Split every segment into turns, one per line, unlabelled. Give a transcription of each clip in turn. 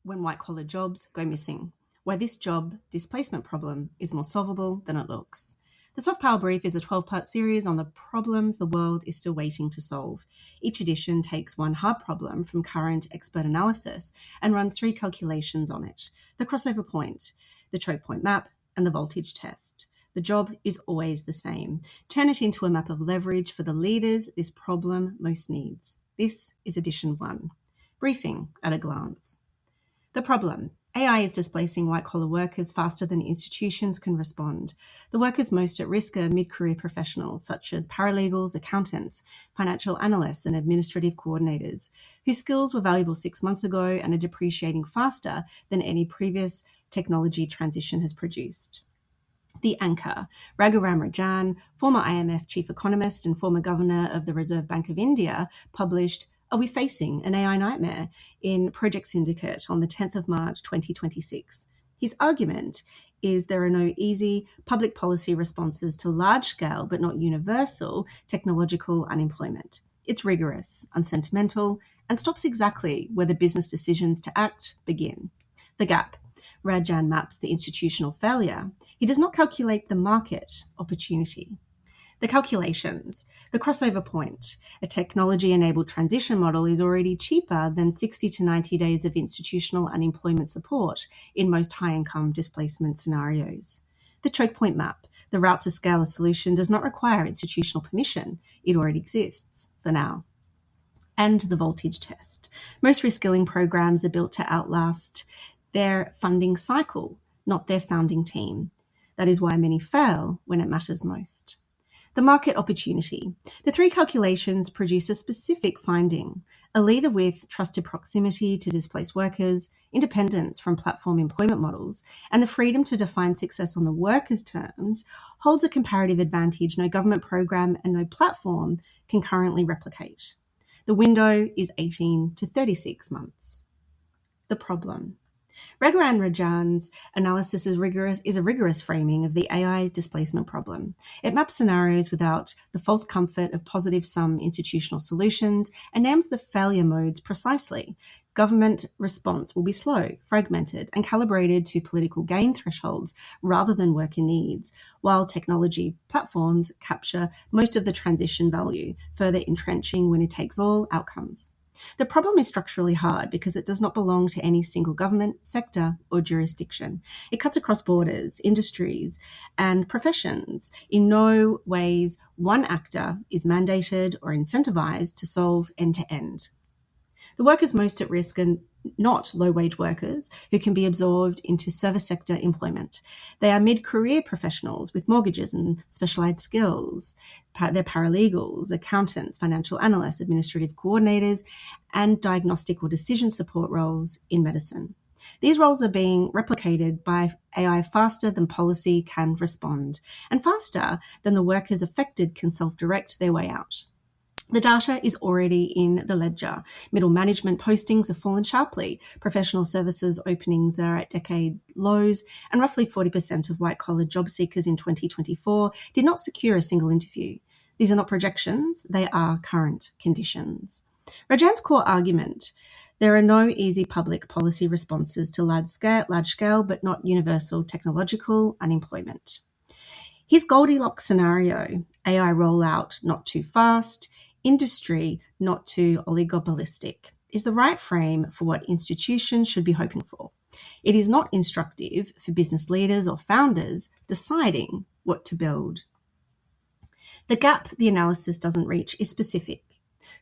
when white-collar jobs go missing, why this job displacement problem is more solvable than it looks. The Soft Power Brief is a 12-part series on the problems the world is still waiting to solve. Each edition takes one hard problem from current expert analysis and runs 3 calculations on it: the crossover point, the Chokepoint Map, and the voltage test. The job is always the same. Turn it into a map of leverage for the leaders this problem most needs. This is edition 1. Briefing at a glance. The problem: AI is displacing white-collar workers faster than institutions can respond. The workers most at risk are mid-career professionals, such as paralegals, accountants, financial analysts, and administrative coordinators, whose skills were valuable 6 months ago and are depreciating faster than any previous technology transition has produced. The anchor: Rajan, former IMF chief economist and former governor of the Reserve Bank of India, published "Are We Facing an AI Nightmare?" in Project Syndicate on the 10th of March 2026. His argument is there are no easy public policy responses to large-scale but not universal technological unemployment. It's rigorous, unsentimental, and stops exactly where the business decisions to act begin. The gap: Rajan maps the institutional failure. He does not calculate the market opportunity. The calculations: the crossover point: a technology-enabled transition model is already cheaper than 60 to 90 days of institutional unemployment support in most high-income displacement scenarios. The Chokepoint Map: the route to scale a solution does not require institutional permission. It already exists, for now. And the voltage test: most reskilling programs are built to outlast their funding cycle, not their founding team. That is why many fail when it matters most. The market opportunity: the 3 calculations produce a specific finding: a leader with trusted proximity to displaced workers, independence from platform employment models, and the freedom to define success on the workers' terms holds a comparative advantage no government program and no platform can currently replicate. The window is 18 to 36 months. The problem: Rajan's analysis is a rigorous framing of the AI displacement problem. It maps scenarios without the false comfort of positive-sum institutional solutions and names the failure modes precisely. Government response will be slow, fragmented, and calibrated to political gain thresholds rather than worker needs, while technology platforms capture most of the transition value, further entrenching winner-takes-all outcomes. The problem is structurally hard because it does not belong to any single government, sector, or jurisdiction. It cuts across borders, industries, and professions. In no ways one actor is mandated or incentivized to solve end-to-end. The workers most at risk are not low-wage workers who can be absorbed into service sector employment. They are mid-career professionals with mortgages and specialized skills. They're paralegals, accountants, financial analysts, administrative coordinators, and diagnostic or decision support roles in medicine. These roles are being replicated by AI faster than policy can respond, and faster than the workers affected can self-direct their way out. The data is already in the ledger. Middle management postings have fallen sharply. Professional services openings are at decade lows, and roughly 40% of white-collar job seekers in 2024 did not secure a single interview. These are not projections, they are current conditions. Rajan's core argument: there are no easy public policy responses to large-scale but not universal technological unemployment. His Goldilocks scenario: AI rollout not too fast, industry not too oligopolistic, is the right frame for what institutions should be hoping for. It is not instructive for business leaders or founders deciding what to build. The gap the analysis doesn't reach is specific.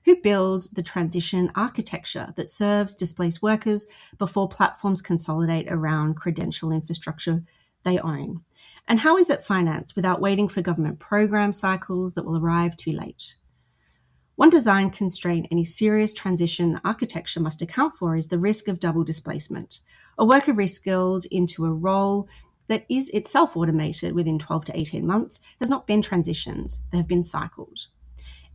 Who builds the transition architecture that serves displaced workers before platforms consolidate around credential infrastructure they own? And how is it financed without waiting for government program cycles that will arrive too late? One design constraint any serious transition architecture must account for is the risk of double displacement. A worker reskilled into a role that is itself automated within 12 to 18 months has not been transitioned, they have been cycled.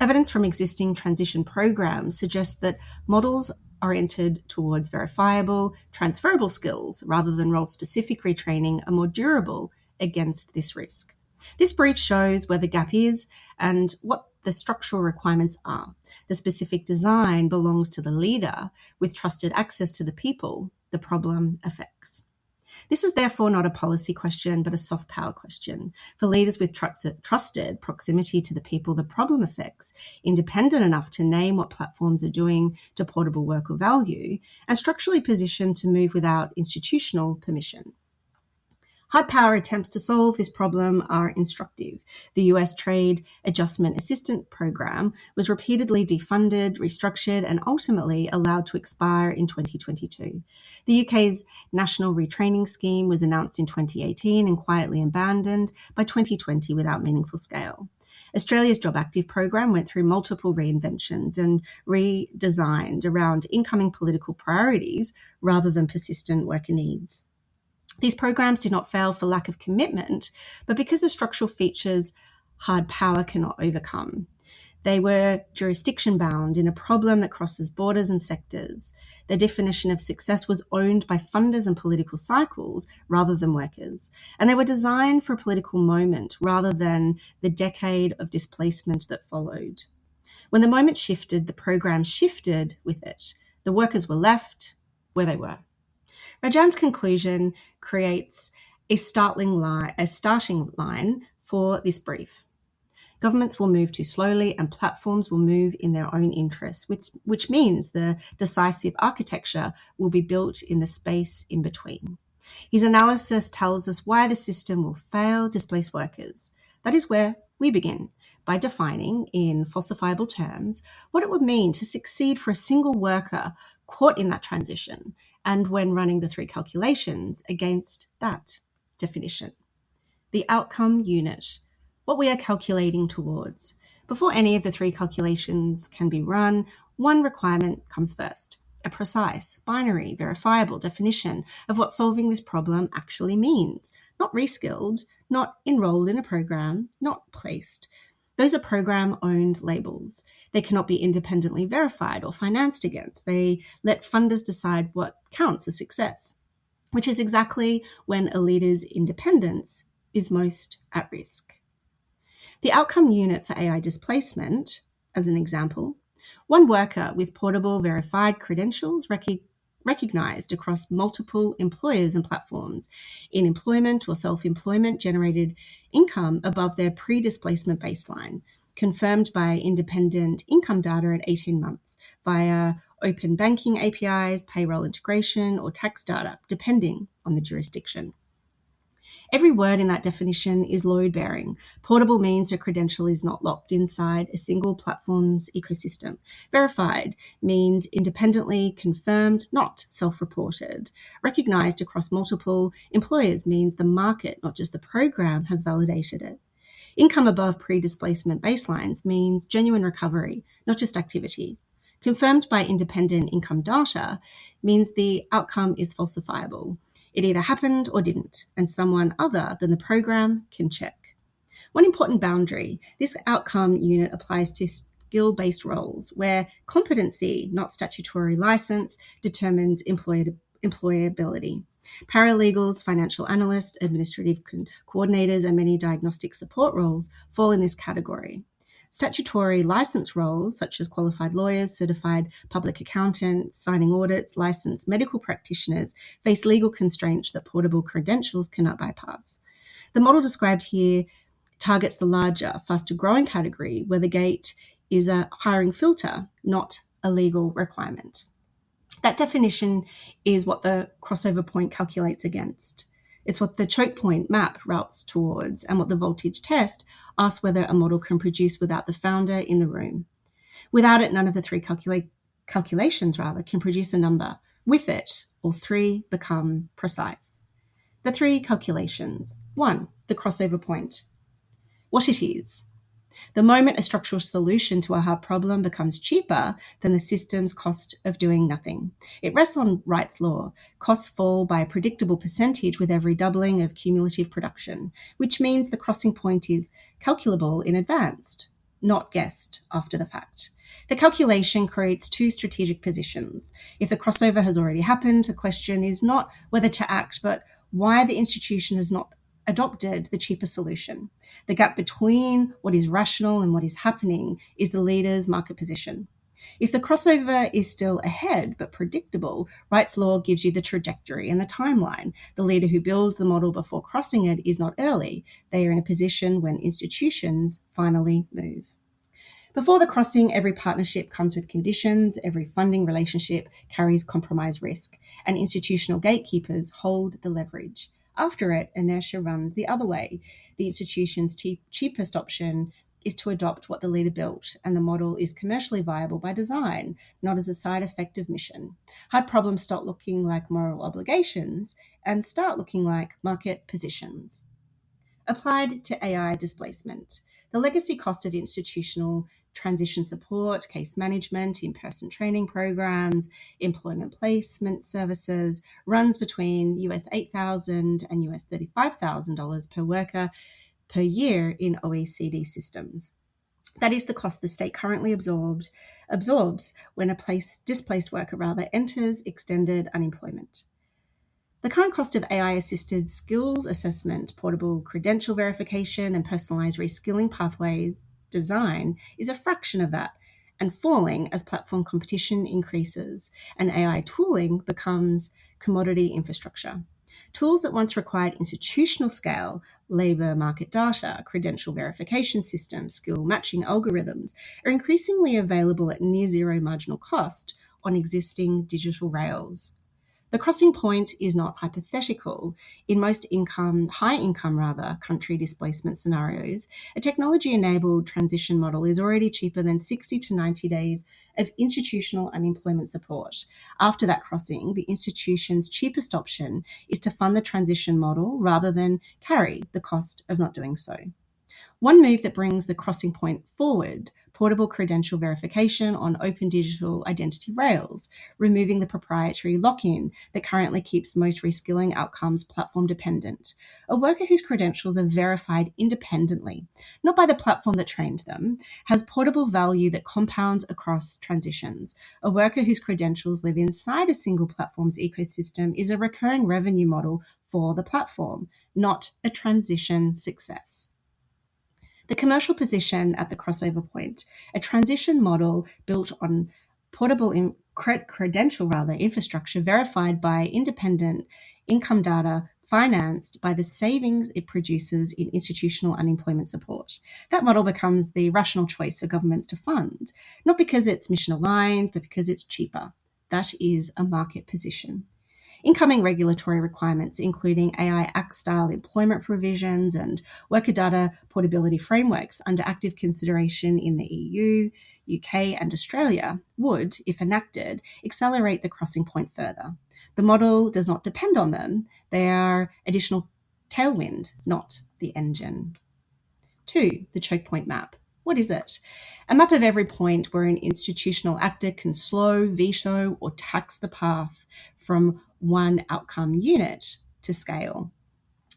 Evidence from existing transition programs suggests that models oriented towards verifiable, transferable skills rather than role-specific retraining are more durable against this risk. This brief shows where the gap is and what the structural requirements are. The specific design belongs to the leader with trusted access to the people. the problem affects. This is therefore not a policy question, but a soft power question for leaders with trusted proximity to the people the problem affects, independent enough to name what platforms are doing to portable work or value, and structurally positioned to move without institutional permission. Hard power attempts to solve this problem are instructive. The US Trade Adjustment Assistance Program was repeatedly defunded, restructured, and ultimately allowed to expire in 2022. The UK's National Retraining Scheme was announced in 2018 and quietly abandoned by 2020 without meaningful scale. Australia's Job Active program went through multiple reinventions and redesigned around incoming political priorities rather than persistent worker needs. These programs did not fail for lack of commitment, but because of structural features hard power cannot overcome. They were jurisdiction bound in a problem that crosses borders and sectors. Their definition of success was owned by funders and political cycles rather than workers. And they were designed for a political moment rather than the decade of displacement that followed. When the moment shifted, the program shifted with it. The workers were left where they were. Rajan's conclusion creates a starting line for this brief. Governments will move too slowly and platforms will move in their own interests, which means the decisive architecture will be built in the space in between. His analysis tells us why the system will fail displaced workers. That is where we begin, by defining in falsifiable terms what it would mean to succeed for a single worker caught in that transition, and when running the three calculations against that definition. The outcome unit, what we are calculating towards. Before any of the three calculations can be run, one requirement comes first: a precise, binary, verifiable definition of what solving this problem actually means. Not reskilled, not enrolled in a program, not placed. Those are program-owned labels. They cannot be independently verified or financed against. They let funders decide what counts as success, which is exactly when a leader's independence is most at risk. The outcome unit for AI displacement, as an example, one worker with portable verified credentials recognized across multiple employers and platforms in employment or self-employment generated income above their pre-displacement baseline, confirmed by independent income data at 18 months via open banking APIs, payroll integration, or tax data, depending on the jurisdiction. Every word in that definition is load-bearing. Portable means a credential is not locked inside a single platform's ecosystem. Verified means independently confirmed, not self-reported. Recognized across multiple employers means the market, not just the program, has validated it. Income above pre-displacement baselines means genuine recovery, not just activity. Confirmed by independent income data means the outcome is falsifiable. It either happened or didn't, and someone other than the program can check. One important boundary: this outcome unit applies to skill-based roles where competency, not statutory license, determines employability. Paralegals, financial analysts, administrative coordinators, and many diagnostic support roles fall in this category. Statutory license roles, such as qualified lawyers, certified public accountants, signing audits, licensed medical practitioners, face legal constraints that portable credentials cannot bypass. The model described here targets the larger, faster-growing category where the gate is a hiring filter, not a legal requirement. That definition is what the crossover point calculates against. It's what the Chokepoint Map routes towards, and what the voltage test asks whether a model can produce without the founder in the room. Without it, none of the three calculations can produce a number. With it, all three become precise. The three calculations. 1, the crossover point. What it is. The moment a structural solution to a hard problem becomes cheaper than the system's cost of doing nothing. It rests on Wright's law. Costs fall by a predictable percentage with every doubling of cumulative production, which means the crossing point is calculable in advance, not guessed after the fact. The calculation creates two strategic positions. If the crossover has already happened, the question is not whether to act, but why the institution has not adopted the cheaper solution. The gap between what is rational and what is happening is the leader's market position. If the crossover is still ahead but predictable, Wright's law gives you the trajectory and the timeline. The leader who builds the model before crossing it is not early. They are in a position when institutions finally move. Before the crossing, every partnership comes with conditions, every funding relationship carries compromise risk, and institutional gatekeepers hold the leverage. After it, inertia runs the other way. The institution's cheapest option is to adopt what the leader built, and the model is commercially viable by design, not as a side effect of mission. Hard problems stop looking like moral obligations and start looking like market positions. Applied to AI displacement. The legacy cost of institutional transition support, case management, in-person training programs, employment placement services runs between US $8,000 and US $35,000 per worker per year in OECD systems. That is the cost the state currently absorbs when a displaced worker enters extended unemployment. The current cost of AI-assisted skills assessment, portable credential verification, and personalized reskilling pathways design is a fraction of that, and falling as platform competition increases and AI tooling becomes commodity infrastructure. Tools that once required institutional scale, labor market data, credential verification systems, skill matching algorithms, are increasingly available at near zero marginal cost on existing digital rails. The crossing point is not hypothetical. In most high income country displacement scenarios, a technology-enabled transition model is already cheaper than 60 to 90 days of institutional unemployment support. After that crossing, the institution's cheapest option is to fund the transition model rather than carry the cost of not doing so. One move that brings the crossing point forward, portable credential verification on open digital identity rails, removing the proprietary lock-in that currently keeps most reskilling outcomes platform dependent. A worker whose credentials are verified independently, not by the platform that trained them, has portable value that compounds across transitions. A worker whose credentials live inside a single platform's ecosystem is a recurring revenue model for the platform, not a transition success. The commercial position at the crossover point, a transition model built on portable credential infrastructure verified by independent income data financed by the savings it produces in institutional unemployment support. That model becomes the rational choice for governments to fund, not because it's mission aligned, but because it's cheaper. That is a market position. Incoming regulatory requirements, including AI Act-style employment provisions and worker data portability frameworks under active consideration in the EU, UK, and Australia, would, if enacted, accelerate the crossing point further. The model does not depend on them. They are additional tailwind, not the engine. 2, the Chokepoint Map. What is it? A map of every point where an institutional actor can slow, veto, or tax the path from one outcome unit to scale.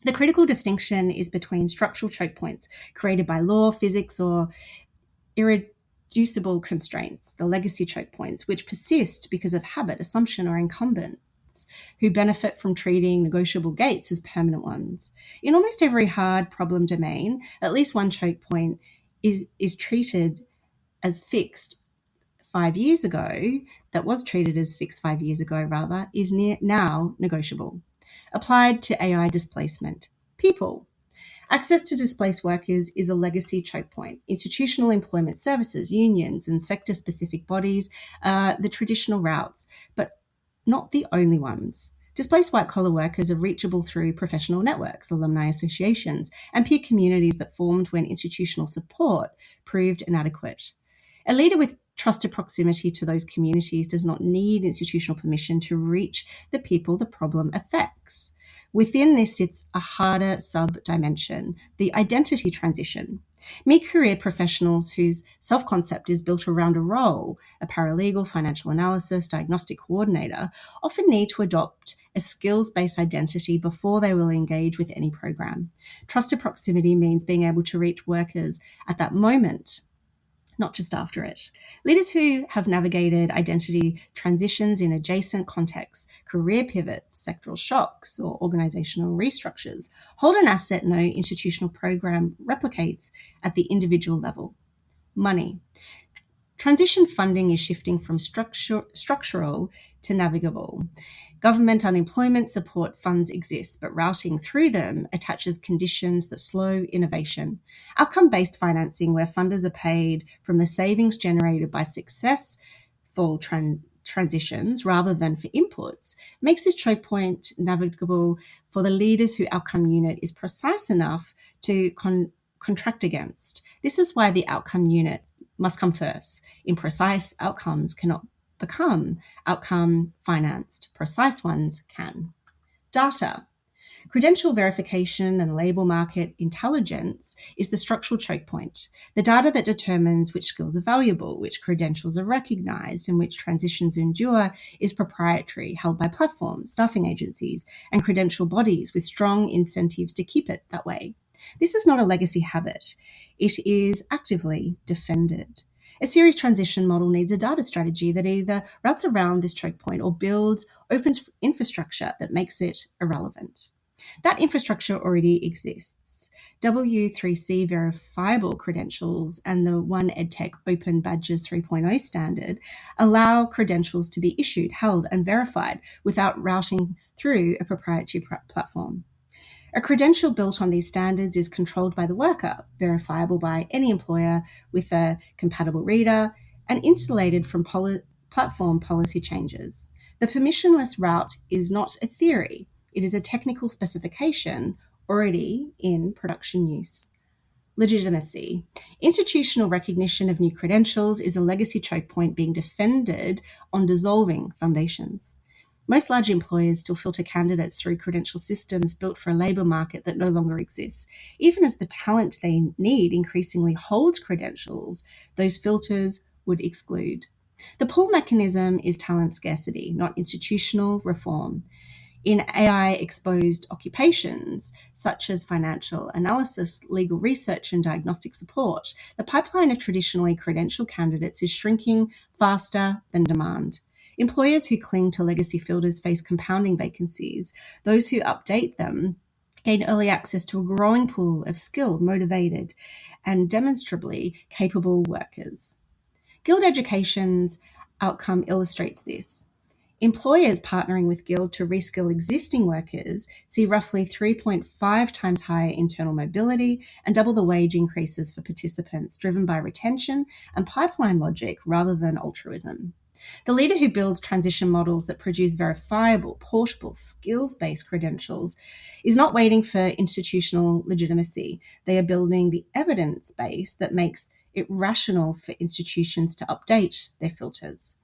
The critical distinction is between structural choke points created by law, physics, or irreducible constraints, the legacy choke points, which persist because of habit, assumption, or incumbents who benefit from treating negotiable gates as permanent ones. In almost every hard problem domain, at least one choke point is treated as fixed 5 years ago, is now negotiable. Applied to AI displacement. People. Access to displaced workers is a legacy choke point. Institutional employment services, unions, and sector-specific bodies are the traditional routes, but not the only ones. Displaced white-collar workers are reachable through professional networks, alumni associations, and peer communities that formed when institutional support proved inadequate. A leader with trusted proximity to those communities does not need institutional permission to reach the people the problem affects. Within this sits a harder sub-dimension, the identity transition. Mid-career professionals whose self-concept is built around a role, a paralegal, financial analyst, diagnostic coordinator, often need to adopt a skills-based identity before they will engage with any program. Trusted proximity means being able to reach workers at that moment, not just after it. Leaders who have navigated identity transitions in adjacent contexts, career pivots, sectoral shocks, or organizational restructures hold an asset no institutional program replicates at the individual level. Money. Transition funding is shifting from structural to navigable. Government unemployment support funds exist, but routing through them attaches conditions that slow innovation. Outcome-based financing, where funders are paid from the savings generated by successful transitions rather than for inputs, makes this choke point navigable for the leaders whose outcome unit is precise enough to contract against. This is why the outcome unit must come first. Imprecise outcomes cannot become outcome financed. Precise ones can. Data. Credential verification and labor market intelligence is the structural choke point, the data that determines which skills are valuable, which credentials are recognized, and which transitions endure is proprietary, held by platforms, staffing agencies, and credential bodies with strong incentives to keep it that way. This is not a legacy habit. It is actively defended. A serious transition model needs a data strategy that either routes around this choke point or builds open infrastructure that makes it irrelevant. That infrastructure already exists. W3C verifiable credentials and the One EdTech Open Badges 3.0 standard allow credentials to be issued, held, and verified without routing through a proprietary platform. A credential built on these standards is controlled by the worker, verifiable by any employer with a compatible reader, and insulated from platform policy changes. The permissionless route is not a theory. It is a technical specification already in production use. Legitimacy. Institutional recognition of new credentials is a legacy choke point being defended on dissolving foundations. Most large employers still filter candidates through credential systems built for a labour market that no longer exists. Even as the talent they need increasingly holds credentials, those filters would exclude. The pull mechanism is talent scarcity, not institutional reform. In AI-exposed occupations, such as financial analysis, legal research, and diagnostic support, the pipeline of traditionally credentialed candidates is shrinking faster than demand. Employers who cling to legacy filters face compounding vacancies. Those who update them gain early access to a growing pool of skilled, motivated, and demonstrably capable workers. Guild Education's outcome illustrates this. Employers partnering with Guild to reskill existing workers see roughly 3.5 times higher internal mobility and double the wage increases for participants, driven by retention and pipeline logic rather than altruism. The leader who builds transition models that produce verifiable, portable, skills-based credentials is not waiting for institutional legitimacy. They are building the evidence base that makes it rational for institutions to update their filters.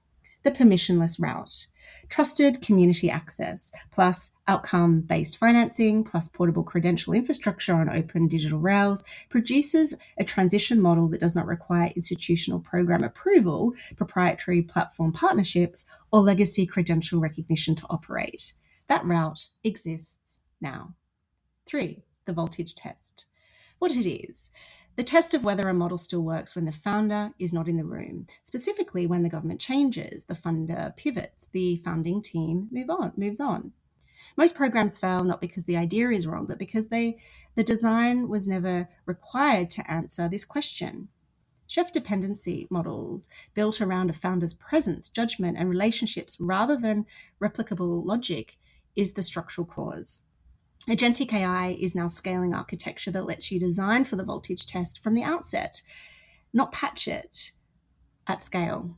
The permissionless route. Trusted community access, plus outcome-based financing, plus portable credential infrastructure on open digital rails produces a transition model that does not require institutional program approval, proprietary platform partnerships, or legacy credential recognition to operate. That route exists now. 3. The voltage test. What it is. The test of whether a model still works when the founder is not in the room. Specifically, when the government changes, the funder pivots, the founding team moves on. Most programs fail not because the idea is wrong, but because the design was never required to answer this question. Chef dependency models built around a founder's presence, judgment, and relationships rather than replicable logic is the structural cause. Agentic AI is now scaling architecture that lets you design for the voltage test from the outset, not patch it at scale.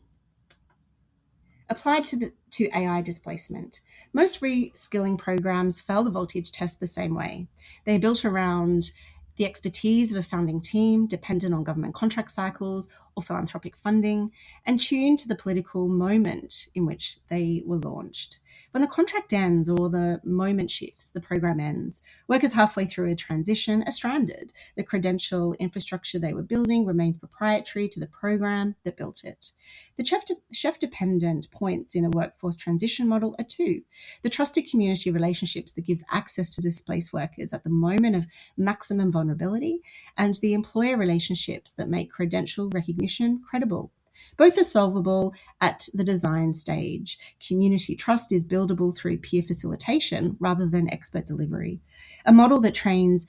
Applied to AI displacement. Most reskilling programs fail the voltage test the same way. They're built around the expertise of a founding team, dependent on government contract cycles or philanthropic funding, and tuned to the political moment in which they were launched. When the contract ends or the moment shifts, the program ends. Workers halfway through a transition are stranded. The credential infrastructure they were building remains proprietary to the program that built it. The chef-dependent points in a workforce transition model are two. The trusted community relationships that gives access to displaced workers at the moment of maximum vulnerability, and the employer relationships that make credential recognition credible. Both are solvable at the design stage. Community trust is buildable through peer facilitation rather than expert delivery. A model that trains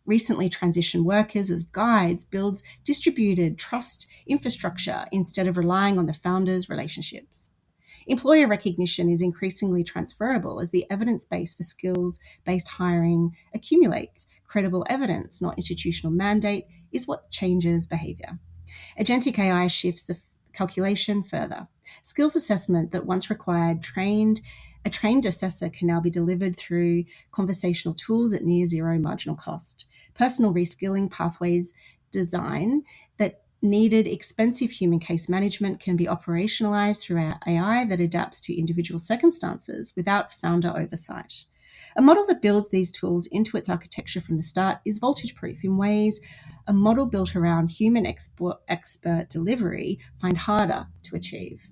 recently transitioned workers as guides builds distributed trust infrastructure instead of relying on the founders' relationships. Employer recognition is increasingly transferable as the evidence base for skills-based hiring accumulates. Credible evidence, not institutional mandate, is what changes behavior. Agentic AI shifts the calculation further. Skills assessment that once required a trained assessor can now be delivered through conversational tools at near zero marginal cost. Personal reskilling pathways design that needed expensive human case management can be operationalized through our AI that adapts to individual circumstances without founder oversight. A model that builds these tools into its architecture from the start is voltage-proof in ways a model built around human expert delivery find harder to achieve.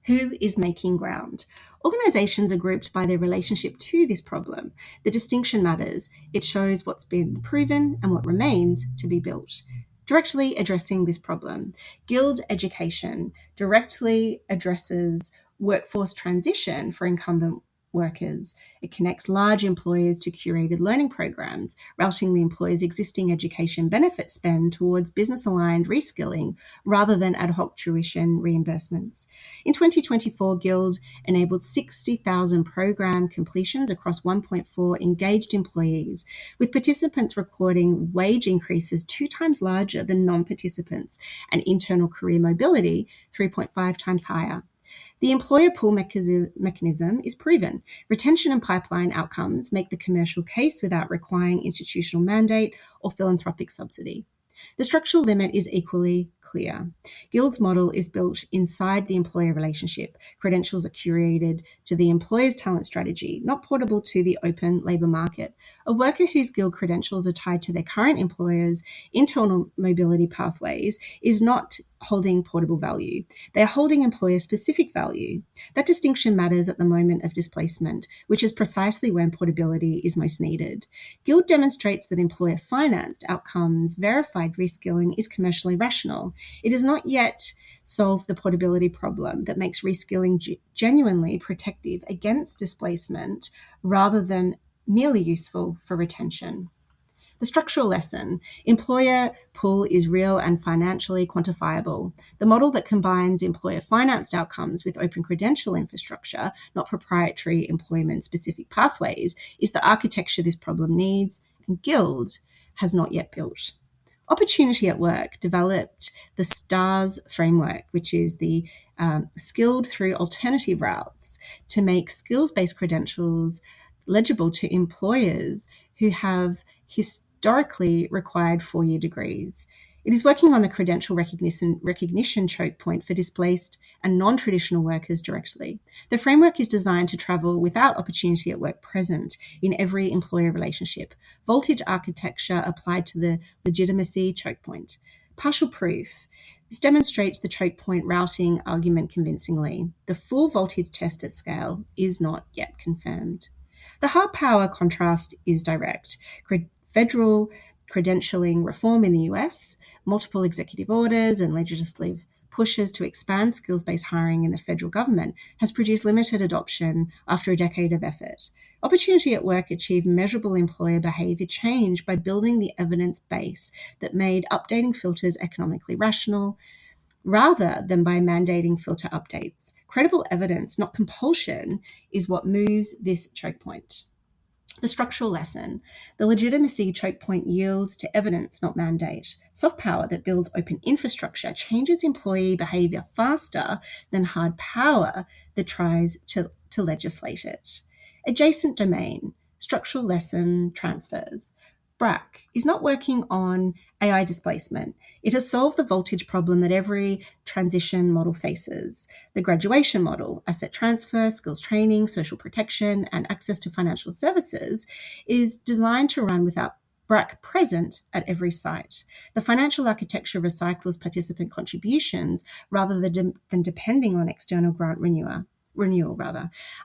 Who is making ground? Organizations are grouped by their relationship to this problem. The distinction matters. It shows what's been proven and what remains to be built. Directly addressing this problem, Guild Education directly addresses workforce transition for incumbent workers. It connects large employers to curated learning programs, routing the employer's existing education benefit spend towards business-aligned reskilling rather than ad hoc tuition reimbursements. In 2024, Guild enabled 60,000 program completions across 1.4 engaged employees, with participants recording wage increases 2 times larger than non-participants and internal career mobility 3.5 times higher. The employer pool mechanism is proven. Retention and pipeline outcomes make the commercial case without requiring institutional mandate or philanthropic subsidy. The structural limit is equally clear. Guild's model is built inside the employer relationship. Credentials are curated to the employer's talent strategy, not portable to the open labour market. A worker whose Guild credentials are tied to their current employer's internal mobility pathways is not holding portable value. They are holding employer-specific value. That distinction matters at the moment of displacement, which is precisely when portability is most needed. Guild demonstrates that employer-financed outcomes verified reskilling is commercially rational. It has not yet solved the portability problem that makes reskilling genuinely protective against displacement rather than merely useful for retention. The structural lesson, employer pull is real and financially quantifiable. The model that combines employer-financed outcomes with open credential infrastructure, not proprietary employment-specific pathways, is the architecture this problem needs, and Guild has not yet built. Opportunity at Work developed the STARS framework, which is the skilled through alternative routes, to make skills-based credentials legible to employers who have historically required 4-year degrees. It is working on the credential recognition choke point for displaced and non-traditional workers directly. The framework is designed to travel without opportunity at work present in every employer relationship. Voltage architecture applied to the legitimacy choke point. Partial proof. This demonstrates the choke point routing argument convincingly. The full voltage test at scale is not yet confirmed. The hard power contrast is direct. Federal credentialing reform in the US, multiple executive orders and legislative pushes to expand skills-based hiring in the federal government has produced limited adoption after a decade of effort. Opportunity at Work achieved measurable employer behavior change by building the evidence base that made updating filters economically rational, rather than by mandating filter updates. Credible evidence, not compulsion, is what moves this choke point. The structural lesson, the legitimacy choke point yields to evidence, not mandate. Soft power that builds open infrastructure changes employee behavior faster than hard power that tries to legislate it. Adjacent domain, structural lesson transfers. BRAC is not working on AI displacement. It has solved the voltage problem that every transition model faces. The graduation model, asset transfer, skills training, social protection, and access to financial services is designed to run without BRAC present at every site. The financial architecture recycles participant contributions rather than depending on external grant renewal.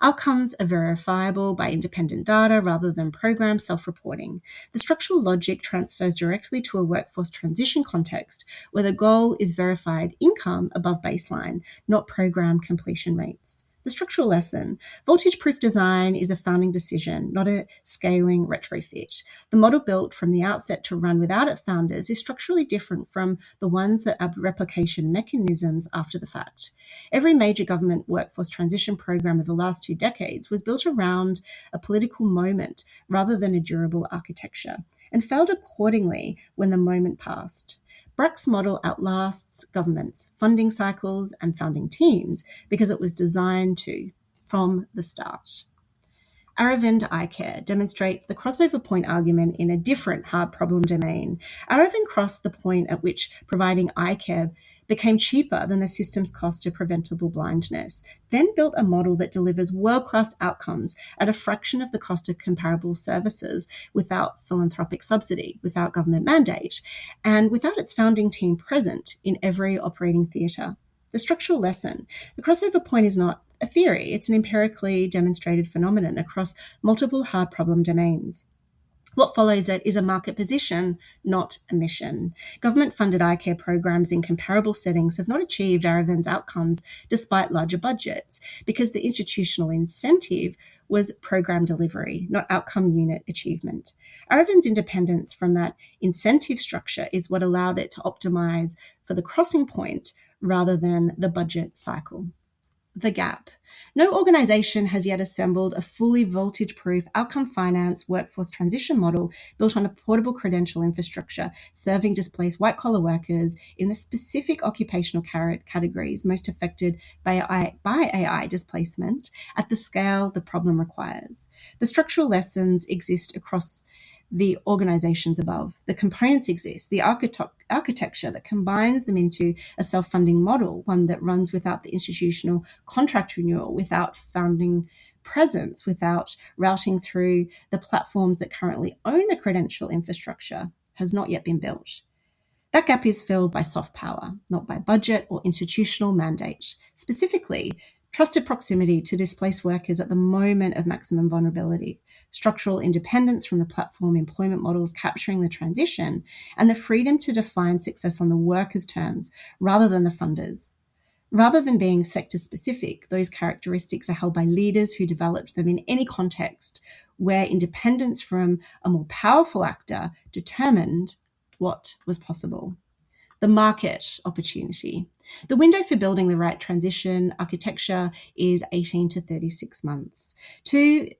Outcomes are verifiable by independent data rather than program self-reporting. The structural logic transfers directly to a workforce transition context where the goal is verified income above baseline, not program completion rates. The structural lesson: voltage-proof design is a founding decision, not a scaling retrofit. The model built from the outset to run without its founders is structurally different from the ones that are replication mechanisms after the fact. Every major government workforce transition program of the last 2 decades was built around a political moment rather than a durable architecture, and failed accordingly when the moment passed. Brack's model outlasts governments, funding cycles, and founding teams because it was designed to from the start. Aravind Eye Care demonstrates the crossover point argument in a different hard problem domain. Aravind crossed the point at which providing eye care became cheaper than the system's cost of preventable blindness, then built a model that delivers world-class outcomes at a fraction of the cost of comparable services without philanthropic subsidy, without government mandate, and without its founding team present in every operating theatre. The structural lesson: the crossover point is not a theory, it's an empirically demonstrated phenomenon across multiple hard problem domains. What follows it is a market position, not a mission. Government-funded eye care programs in comparable settings have not achieved Aravind's outcomes despite larger budgets, because the institutional incentive was program delivery, not outcome unit achievement. Aravind's independence from that incentive structure is what allowed it to optimize for the crossing point rather than the budget cycle. The gap. No organization has yet assembled a fully voltage-proof outcome finance workforce transition model built on a portable credential infrastructure serving displaced white-collar workers in the specific occupational categories most affected by AI displacement at the scale the problem requires. The structural lessons exist across the organizations above. The components exist, the architecture that combines them into a self-funding model, one that runs without the institutional contract renewal, without founding presence, without routing through the platforms that currently own the credential infrastructure, has not yet been built. That gap is filled by soft power, not by budget or institutional mandate. Specifically, trusted proximity to displaced workers at the moment of maximum vulnerability, structural independence from the platform employment models capturing the transition, and the freedom to define success on the workers' terms rather than the funders. Rather than being sector-specific, those characteristics are held by leaders who developed them in any context where independence from a more powerful actor determined what was possible. The market opportunity. The window for building the right transition architecture is 18 to 36 months. 2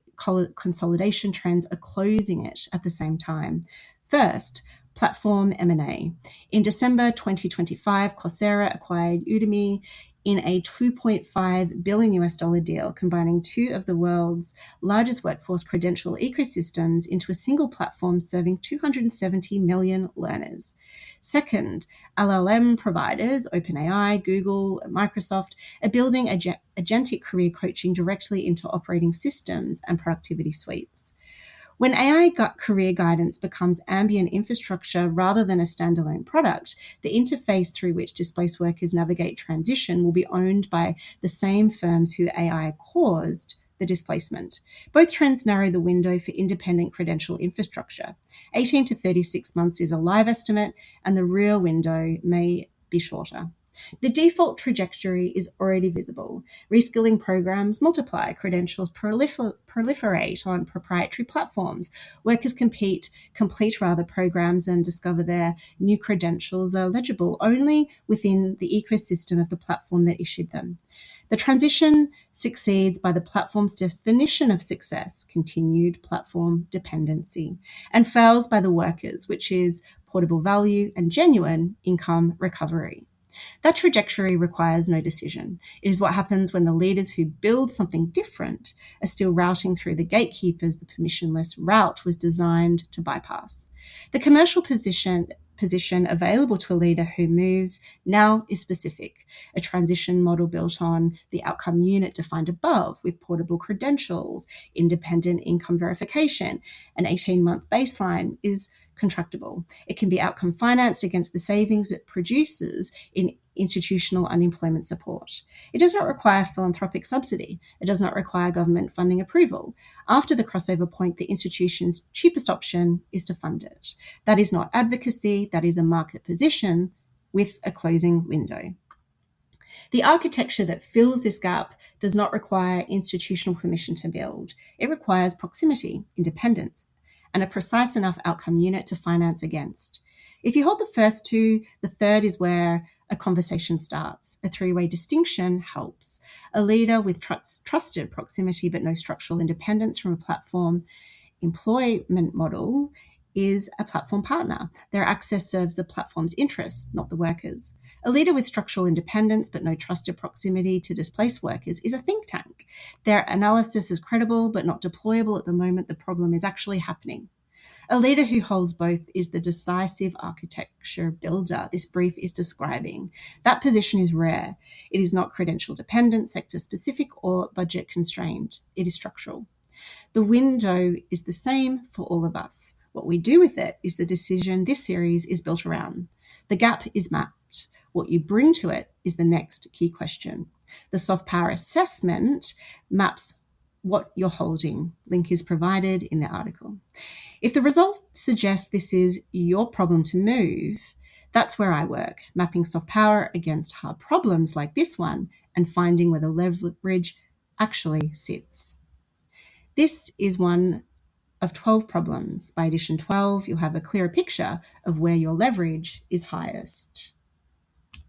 consolidation trends are closing it at the same time. First, platform M&A. In December 2025, Coursera acquired Udemy in a $2.5 billion deal, combining 2 of the world's largest workforce credential ecosystems into a single platform serving 270 million learners. Second, LLM providers, OpenAI, Google, Microsoft, are building agentic career coaching directly into operating systems and productivity suites. When AI career guidance becomes ambient infrastructure rather than a standalone product, the interface through which displaced workers navigate transition will be owned by the same firms who AI caused the displacement. Both trends narrow the window for independent credential infrastructure. 18 to 36 months is a live estimate, and the real window may be shorter. The default trajectory is already visible. Reskilling programs multiply, credentials proliferate on proprietary platforms. Workers complete programs and discover their new credentials are legible only within the ecosystem of the platform that issued them. The transition succeeds by the platform's definition of success, continued platform dependency, and fails by the workers, which is portable value and genuine income recovery. That trajectory requires no decision. It is what happens when the leaders who build something different are still routing through the gatekeepers the permissionless route was designed to bypass. The commercial position available to a leader who moves now is specific. A transition model built on the outcome unit defined above with portable credentials, independent income verification, an 18-month baseline is contractable. It can be outcome financed against the savings it produces in institutional unemployment support. It does not require philanthropic subsidy. It does not require government funding approval. After the crossover point, the institution's cheapest option is to fund it. That is not advocacy, that is a market position with a closing window. The architecture that fills this gap does not require institutional permission to build. It requires proximity, independence, and a precise enough outcome unit to finance against. If you hold the first two, the third is where a conversation starts. A three-way distinction helps. A leader with trusted proximity but no structural independence from a platform employment model is a platform partner. Their access serves the platform's interests, not the workers. A leader with structural independence but no trusted proximity to displaced workers is a think tank. Their analysis is credible but not deployable at the moment the problem is actually happening. A leader who holds both is the decisive architecture builder this brief is describing. That position is rare. It is not credential dependent, sector specific, or budget constrained. It is structural. The window is the same for all of us. What we do with it is the decision this series is built around. The gap is mapped. What you bring to it is the next key question. The soft power assessment maps what you're holding. Link is provided in the article. If the result suggests this is your problem to move, that's where I work, mapping soft power against hard problems like this one and finding where the leverage actually sits. This is one of 12 problems. By edition 12, you'll have a clearer picture of where your leverage is highest.